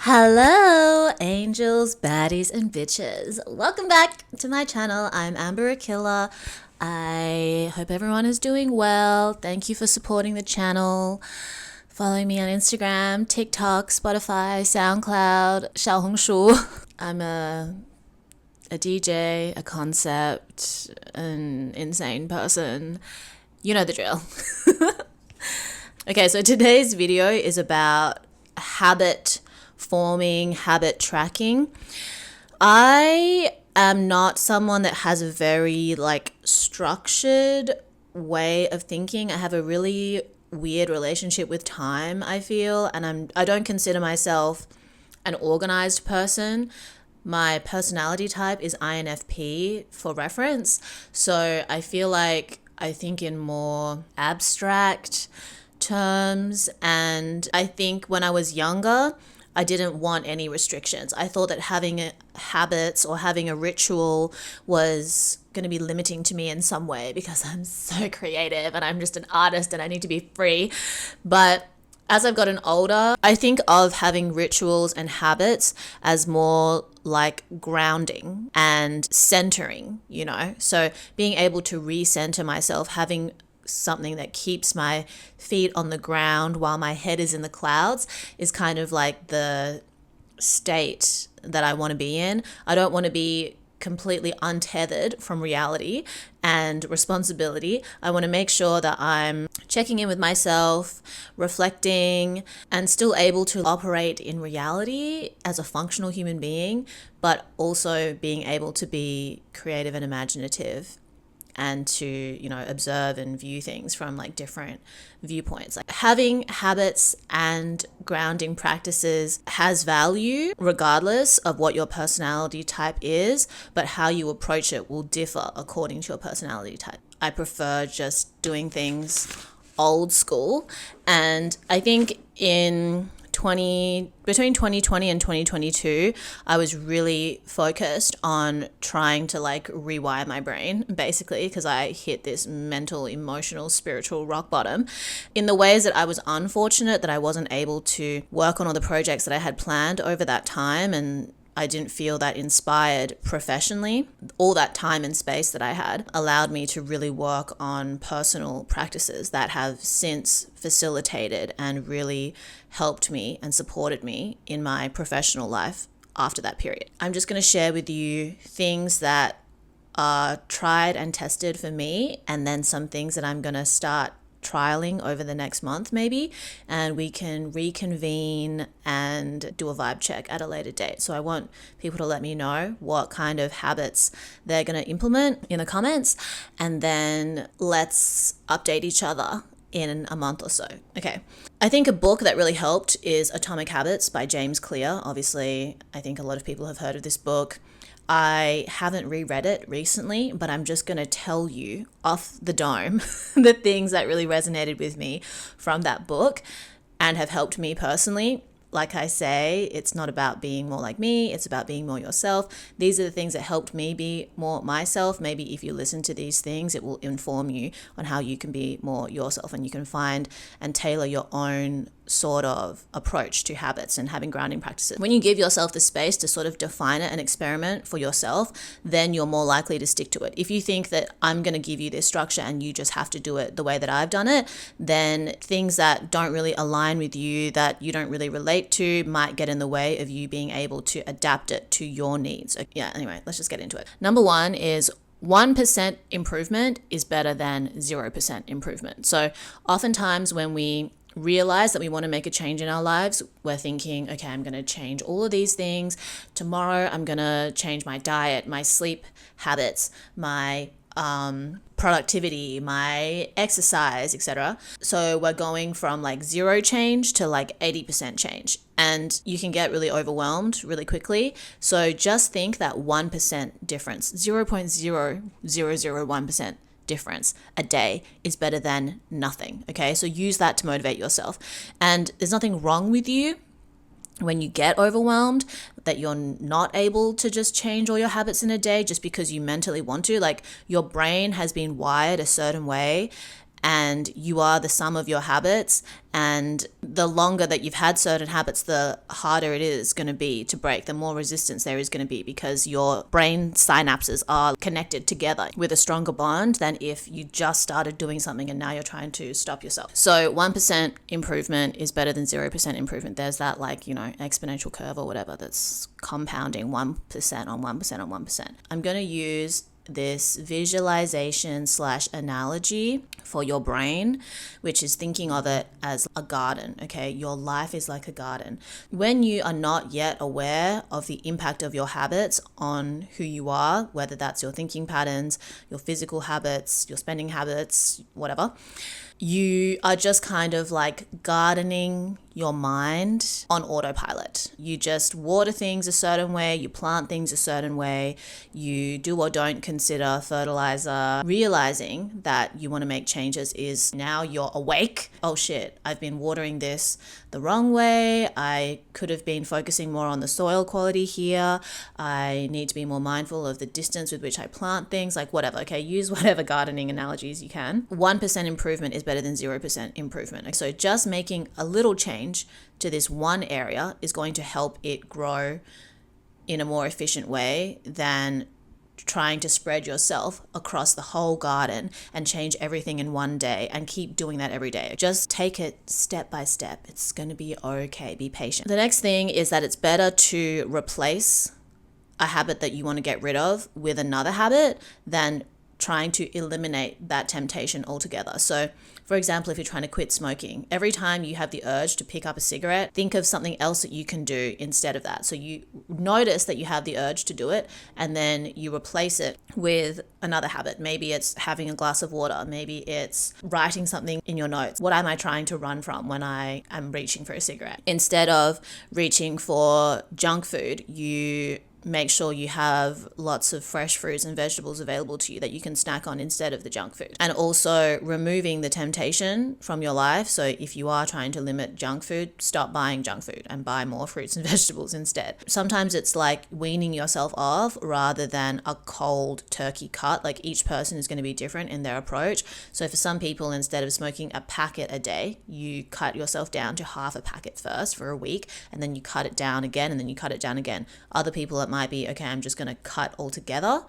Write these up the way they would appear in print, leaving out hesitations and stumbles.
Hello, angels, baddies, and bitches. Welcome back to my channel. I'm Amber Akilla. I hope everyone is doing well. Thank you for supporting the channel. Follow me on Instagram, TikTok, Spotify, SoundCloud, Xiaohongshu. I'm a DJ, a concept, an insane person. You know the drill. Okay, so today's video is about habit forming, habit tracking. I am not someone that has a very structured way of thinking. I have a really weird relationship with time, I feel, and I don't consider myself an organized person. My personality type is INFP for reference. So I feel like I think in more abstract terms, and I think when I was younger, I didn't want any restrictions. I thought that having habits or having a ritual was going to be limiting to me in some way because I'm so creative and I'm just an artist and I need to be free. But as I've gotten older, I think of having rituals and habits as more like grounding and centering, So being able to recenter myself, having something that keeps my feet on the ground while my head is in the clouds is kind of like the state that I want to be in. I don't want to be completely untethered from reality and responsibility. I want to make sure that I'm checking in with myself, reflecting, and still able to operate in reality as a functional human being, but also being able to be creative and imaginative and to, observe and view things from different viewpoints. Having habits and grounding practices has value regardless of what your personality type is, but how you approach it will differ according to your personality type. I prefer just doing things old school, and I think between 2020 and 2022, I was really focused on trying to rewire my brain, basically, because I hit this mental, emotional, spiritual rock bottom in the ways that I was unfortunate that I wasn't able to work on all the projects that I had planned over that time, and I didn't feel that inspired professionally. All that time and space that I had allowed me to really work on personal practices that have since facilitated and really helped me and supported me in my professional life after that period. I'm just going to share with you things that are tried and tested for me, and then some things that I'm going to start trialing over the next month maybe, and we can reconvene and do a vibe check at a later date. So I want people to let me know what kind of habits they're going to implement in the comments, and then let's update each other in a month or so. Okay. I think a book that really helped is Atomic Habits by James Clear. Obviously, I think a lot of people have heard of this book. I haven't reread it recently, but I'm just going to tell you off the dome the things that really resonated with me from that book and have helped me personally. Like I say, it's not about being more like me, it's about being more yourself. These are the things that helped me be more myself. Maybe if you listen to these things, it will inform you on how you can be more yourself, and you can find and tailor your own sort of approach to habits and having grounding practices. When you give yourself the space to sort of define it and experiment for yourself, then you're more likely to stick to it. If you think that I'm going to give you this structure and you just have to do it the way that I've done it, then things that don't really align with you, that you don't really relate to, might get in the way of you being able to adapt it to your needs. Anyway, let's just get into it. Number one is 1% improvement is better than 0% improvement. So oftentimes when we realize that we want to make a change in our lives, we're thinking, okay, I'm going to change all of these things. Tomorrow, I'm going to change my diet, my sleep habits, my productivity, my exercise, etc. So we're going from 0 change to 80% change, and you can get really overwhelmed really quickly. So just think that 1% difference, 0.0001% difference a day is better than nothing. Okay, so use that to motivate yourself. And there's nothing wrong with you when you get overwhelmed, that you're not able to just change all your habits in a day just because you mentally want to. Your brain has been wired a certain way, and you are the sum of your habits. And the longer that you've had certain habits, the harder it is going to be to break, the more resistance there is going to be, because your brain synapses are connected together with a stronger bond than if you just started doing something and now you're trying to stop yourself. So 1% improvement is better than 0% improvement. There's that exponential curve or whatever that's compounding 1% on 1% on 1%. I'm going to use this visualization / analogy for your brain, which is thinking of it as a garden. Okay, your life is like a garden. When you are not yet aware of the impact of your habits on who you are, whether that's your thinking patterns, your physical habits, your spending habits, whatever, you are just kind of like gardening your mind on autopilot. You just water things a certain way, you plant things a certain way, you do or don't consider fertilizer. Realizing that you want to make changes is now you're awake. Oh shit, I've been watering this the wrong way. I could have been focusing more on the soil quality here. I need to be more mindful of the distance with which I plant things, like whatever. Okay, use whatever gardening analogies you can. 1% improvement is better than 0% improvement. So just making a little change to this one area is going to help it grow in a more efficient way than trying to spread yourself across the whole garden and change everything in one day and keep doing that every day. Just take it step by step. It's going to be okay. Be patient. The next thing is that it's better to replace a habit that you want to get rid of with another habit than trying to eliminate that temptation altogether. So for example, if you're trying to quit smoking, every time you have the urge to pick up a cigarette, think of something else that you can do instead of that. So you notice that you have the urge to do it, and then you replace it with another habit. Maybe it's having a glass of water. Maybe it's writing something in your notes. What am I trying to run from when I am reaching for a cigarette? Instead of reaching for junk food, you make sure you have lots of fresh fruits and vegetables available to you that you can snack on instead of the junk food. And also removing the temptation from your life. So if you are trying to limit junk food, stop buying junk food and buy more fruits and vegetables instead. Sometimes it's like weaning yourself off rather than a cold turkey cut. Like each person is going to be different in their approach. So for some people, instead of smoking a packet a day, you cut yourself down to half a packet first for a week, and then you cut it down again, and then you cut it down again. Other people, it might be, okay, I'm just going to cut altogether.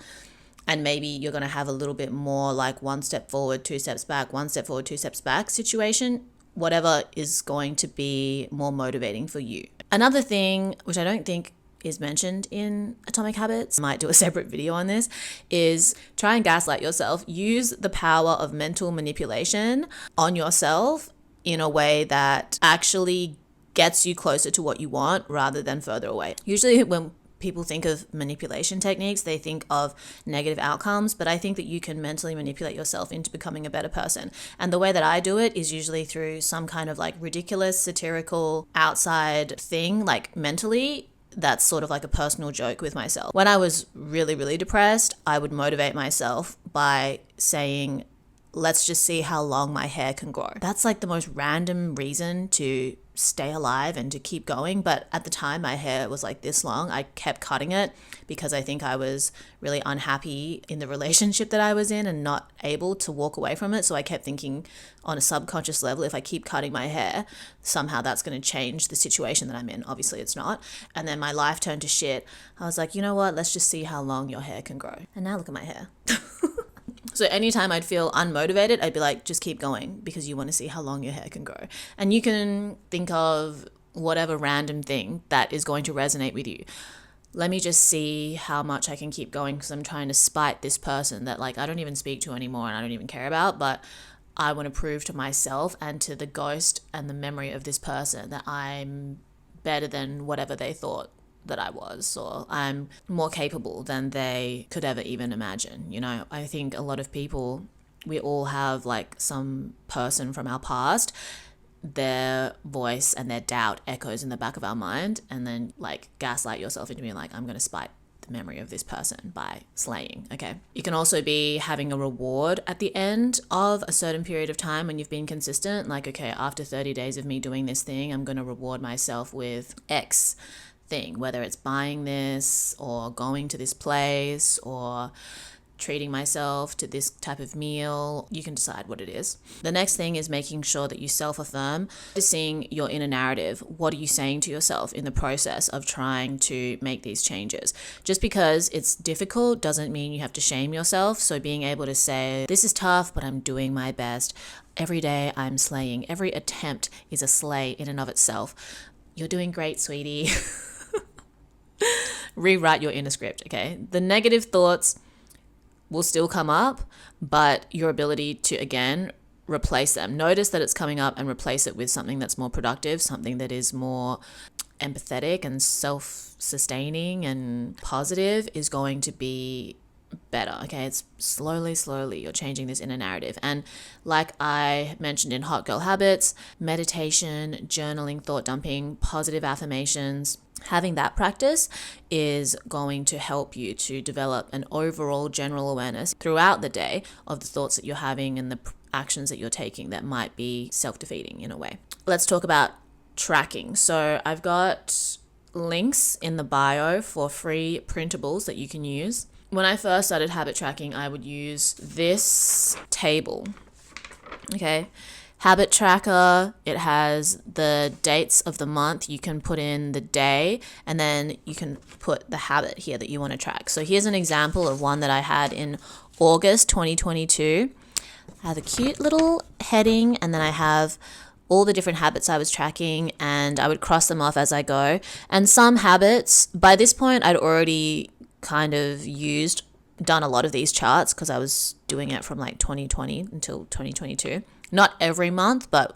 And maybe you're going to have a little bit more like 1 step forward, 2 steps back, 1 step forward, 2 steps back situation, whatever is going to be more motivating for you. Another thing, which I don't think is mentioned in Atomic Habits, I might do a separate video on this, is try and gaslight yourself. Use the power of mental manipulation on yourself in a way that actually gets you closer to what you want rather than further away. Usually when people think of manipulation techniques, they think of negative outcomes, but I think that you can mentally manipulate yourself into becoming a better person. And the way that I do it is usually through some kind of like ridiculous, satirical, outside thing, like mentally. That's sort of like a personal joke with myself. When I was really, really depressed, I would motivate myself by saying, let's just see how long my hair can grow. That's like the most random reason to stay alive and to keep going. But at the time, my hair was like this long. I kept cutting it because I think I was really unhappy in the relationship that I was in and not able to walk away from it. So I kept thinking on a subconscious level, if I keep cutting my hair, somehow that's going to change the situation that I'm in. Obviously it's not. And then my life turned to shit. I was like, you know what? Let's just see how long your hair can grow. And now look at my hair. So anytime I'd feel unmotivated, I'd be like, just keep going because you want to see how long your hair can grow. And you can think of whatever random thing that is going to resonate with you. Let me just see how much I can keep going because I'm trying to spite this person that like I don't even speak to anymore and I don't even care about, but I want to prove to myself and to the ghost and the memory of this person that I'm better than whatever they thought that I was, or I'm more capable than they could ever even imagine. You know, I think a lot of people, we all have like some person from our past, their voice and their doubt echoes in the back of our mind, and then like gaslight yourself into being like, I'm going to spite the memory of this person by slaying. Okay. You can also be having a reward at the end of a certain period of time when you've been consistent. Like, okay, after 30 days of me doing this thing, I'm going to reward myself with X thing, whether it's buying this or going to this place or treating myself to this type of meal. You can decide what it is. The next thing is making sure that you self-affirm, seeing your inner narrative. What are you saying to yourself in the process of trying to make these changes? Just because it's difficult doesn't mean you have to shame yourself. So being able to say, this is tough, but I'm doing my best. Every day I'm slaying. Every attempt is a slay in and of itself. You're doing great, sweetie. Rewrite your inner script, okay? The negative thoughts will still come up, but your ability to, again, replace them. Notice that it's coming up and replace it with something that's more productive, something that is more empathetic and self-sustaining and positive is going to be better, okay? It's slowly you're changing this inner narrative. And like I mentioned in Hot Girl Habits, meditation, journaling, thought dumping, positive affirmations, having that practice is going to help you to develop an overall general awareness throughout the day of the thoughts that you're having and the actions that you're taking that might be self-defeating in a way. Let's talk about tracking. So I've got links in the bio for free printables that you can use. When I first started habit tracking, I would use this table, okay? Habit tracker, it has the dates of the month. You can put in the day and then you can put the habit here that you want to track. So here's an example of one that I had in August 2022. I have a cute little heading and then I have all the different habits I was tracking and I would cross them off as I go. And some habits, by this point, I'd already kind of done a lot of these charts because I was doing it from like 2020 until 2022. Not every month, but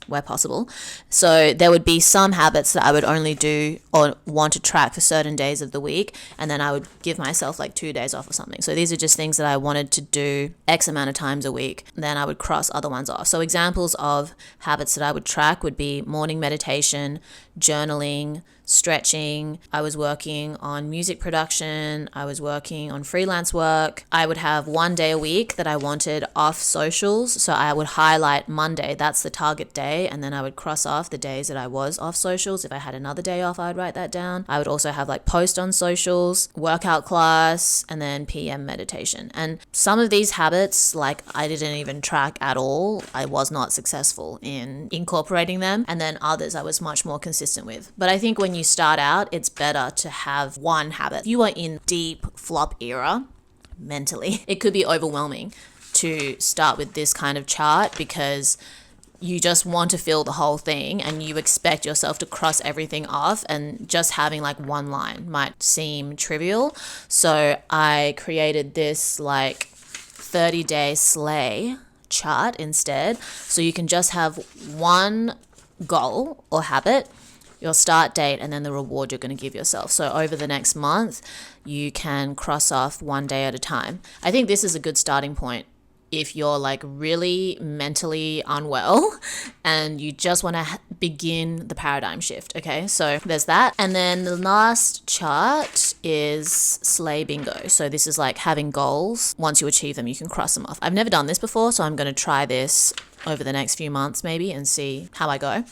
where possible. So there would be some habits that I would only do or want to track for certain days of the week, and then I would give myself like 2 days off or something. So these are just things that I wanted to do X amount of times a week. Then I would cross other ones off. So examples of habits that I would track would be morning meditation, journaling, stretching. I was working on music production. I was working on freelance work. I would have 1 day a week that I wanted off socials. So I would highlight Monday. That's the target day. And then I would cross off the days that I was off socials. If I had another day off, I would write that down. I would also have like post on socials, workout class, and then PM meditation. And some of these habits, like I didn't even track at all. I was not successful in incorporating them. And then others I was much more consistent with. But I think when you start out, it's better to have one habit. If you are in deep flop era mentally, it could be overwhelming to start with this kind of chart because you just want to fill the whole thing and you expect yourself to cross everything off, and just having like one line might seem trivial. So I created this like 30-day slay chart instead. So you can just have one goal or habit, your start date, and then the reward you're going to give yourself. So over the next month, you can cross off 1 day at a time. I think this is a good starting point if you're like really mentally unwell and you just want to begin the paradigm shift. Okay, so there's that. And then the last chart is Slay Bingo. So this is like having goals. Once you achieve them, you can cross them off. I've never done this before, so I'm going to try this over the next few months maybe and see how I go.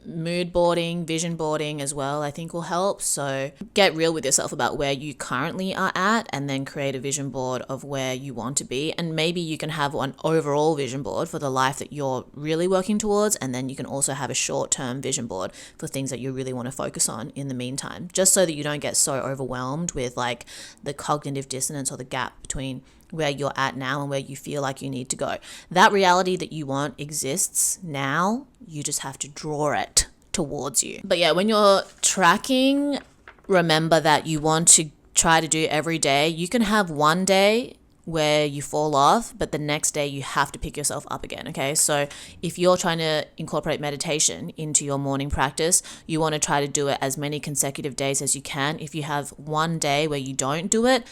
Mood boarding, vision boarding as well, I think will help. So get real with yourself about where you currently are at and then create a vision board of where you want to be. And maybe you can have one overall vision board for the life that you're really working towards. And then you can also have a short-term vision board for things that you really want to focus on in the meantime, just so that you don't get so overwhelmed with like the cognitive dissonance or the gap between where you're at now and where you feel like you need to go. That reality that you want exists now. You just have to draw it towards you. But yeah, when you're tracking, remember that you want to try to do every day. You can have 1 day where you fall off, but the next day you have to pick yourself up again, okay? So if you're trying to incorporate meditation into your morning practice, you want to try to do it as many consecutive days as you can. If you have 1 day where you don't do it,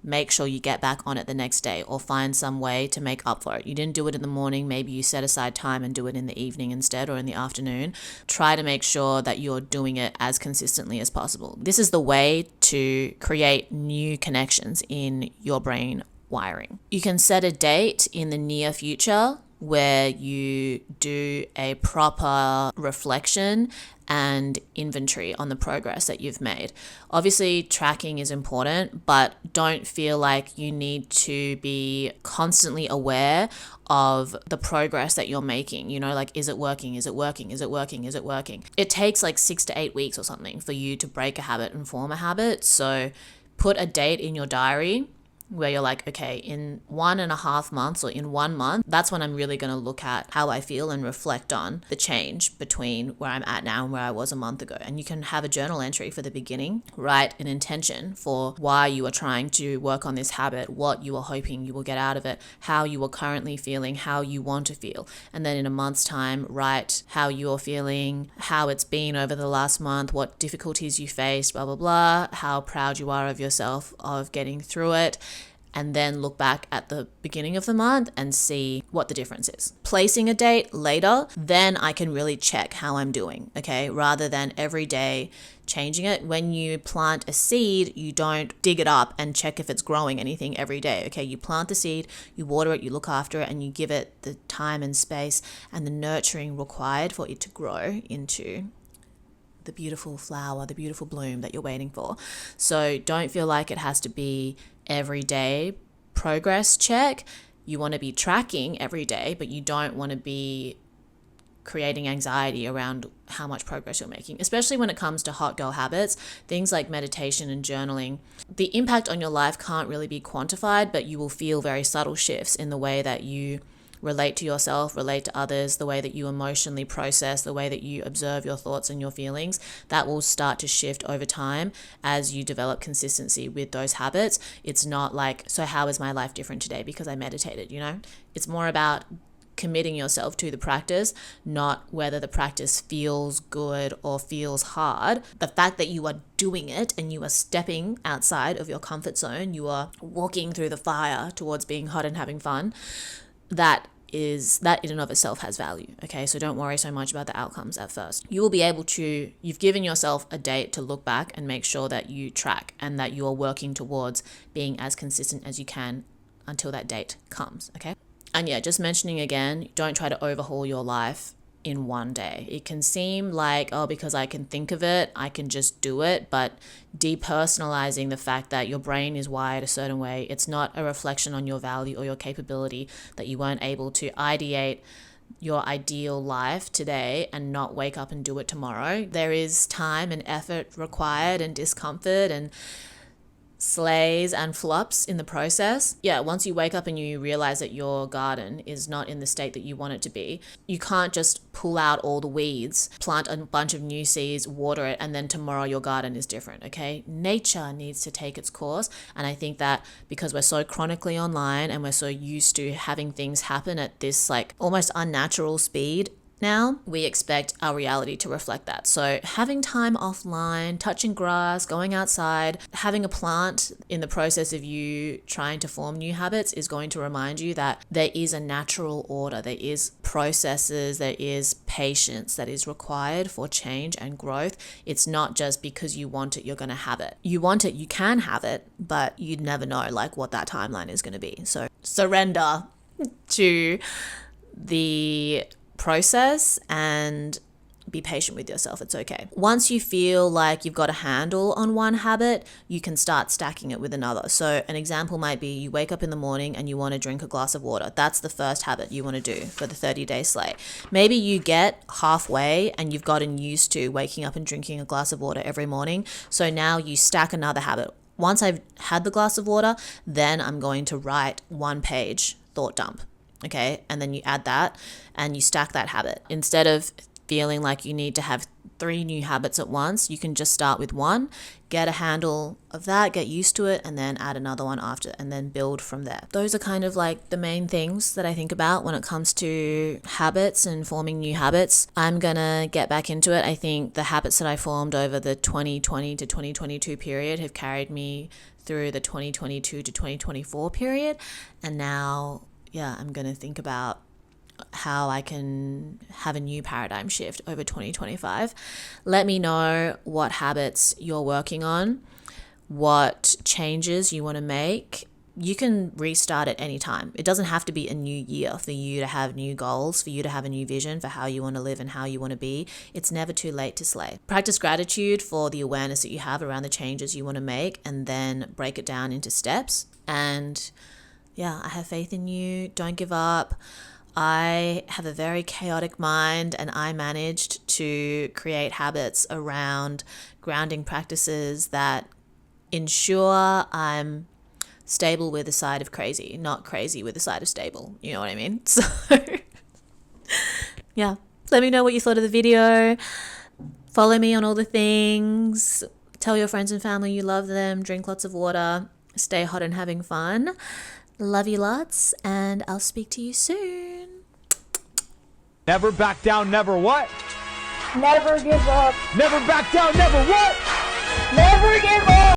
make sure you get back on it the next day or find some way to make up for it. You didn't do it in the morning, maybe you set aside time and do it in the evening instead or in the afternoon. Try to make sure that you're doing it as consistently as possible. This is the way to create new connections in your brain wiring. You can set a date in the near future where you do a proper reflection and inventory on the progress that you've made. Obviously, tracking is important, but don't feel like you need to be constantly aware of the progress that you're making. You know, like, is it working? Is it working? Is it working? Is it working? It takes like 6 to 8 weeks or something for you to break a habit and form a habit. So put a date in your diary where you're like, okay, in 1.5 months or in 1 month, that's when I'm really going to look at how I feel and reflect on the change between where I'm at now and where I was a month ago. And you can have a journal entry for the beginning, write an intention for why you are trying to work on this habit, what you are hoping you will get out of it, how you are currently feeling, how you want to feel. And then in a month's time, write how you're feeling, how it's been over the last month, what difficulties you faced, blah, blah, blah, how proud you are of yourself of getting through it. And then look back at the beginning of the month and see what the difference is. Placing a date later, then I can really check how I'm doing, okay? Rather than every day changing it. When you plant a seed, you don't dig it up and check if it's growing anything every day, okay? You plant the seed, you water it, you look after it, and you give it the time and space and the nurturing required for it to grow into the beautiful flower, the beautiful bloom that you're waiting for. So don't feel like it has to be everyday progress check. You want to be tracking every day, but you don't want to be creating anxiety around how much progress you're making, especially when it comes to hot girl habits, things like meditation and journaling. The impact on your life can't really be quantified, but you will feel very subtle shifts in the way that you relate to yourself, relate to others, the way that you emotionally process, the way that you observe your thoughts and your feelings. That will start to shift over time as you develop consistency with those habits. It's not like, so how is my life different today because I meditated, you know? It's more about committing yourself to the practice, not whether the practice feels good or feels hard. The fact that you are doing it and you are stepping outside of your comfort zone, you are walking through the fire towards being hot and having fun, that in and of itself has value, okay? So don't worry so much about the outcomes at first. You will be able to, you've given yourself a date to look back and make sure that you track and that you are working towards being as consistent as you can until that date comes, okay? And yeah, just mentioning again, don't try to overhaul your life in one day. It can seem like, oh, because I can think of it, I can just do it. But depersonalizing the fact that your brain is wired a certain way, it's not a reflection on your value or your capability, that you weren't able to ideate your ideal life today and not wake up and do it tomorrow. There is time and effort required and discomfort and slays and flops in the process. Yeah, once you wake up and you realize that your garden is not in the state that you want it to be, you can't just pull out all the weeds, plant a bunch of new seeds, water it, and then tomorrow your garden is different, okay? Nature needs to take its course. And I think that because we're so chronically online and we're so used to having things happen at this like almost unnatural speed, now we expect our reality to reflect that. So having time offline, touching grass, going outside, having a plant in the process of you trying to form new habits is going to remind you that there is a natural order, there is processes, there is patience that is required for change and growth. It's not just because you want it, you're going to have it. You want it, you can have it, but you'd never know like what that timeline is going to be. So surrender to the process and be patient with yourself. It's okay. Once you feel like you've got a handle on one habit, you can start stacking it with another. So an example might be you wake up in the morning and you want to drink a glass of water. That's the first habit you want to do for the 30-day slay. Maybe you get halfway and you've gotten used to waking up and drinking a glass of water every morning. So now you stack another habit. Once I've had the glass of water, then I'm going to write 1-page thought dump. Okay, and then you add that and you stack that habit. Instead of feeling like you need to have 3 new habits at once, you can just start with 1, get a handle of that, get used to it, and then add another one after, and then build from there. Those are kind of like the main things that I think about when it comes to habits and forming new habits. I'm gonna get back into it. I think the habits that I formed over the 2020 to 2022 period have carried me through the 2022 to 2024 period, and now I'm going to think about how I can have a new paradigm shift over 2025. Let me know what habits you're working on, what changes you want to make. you can restart at any time. It doesn't have to be a new year for you to have new goals, for you to have a new vision for how you want to live and how you want to be. It's never too late to slay. Practice gratitude for the awareness that you have around the changes you want to make, and then break it down into steps. And yeah, I have faith in you. Don't give up. I have a very chaotic mind, and I managed to create habits around grounding practices that ensure I'm stable with a side of crazy, not crazy with a side of stable. You know what I mean? So yeah, let me know what you thought of the video. Follow me on all the things. Tell your friends and family you love them. Drink lots of water. Stay hot and having fun. Love you lots, and I'll speak to you soon. Never back down, never what? Never give up. Never back down, never what? Never give up.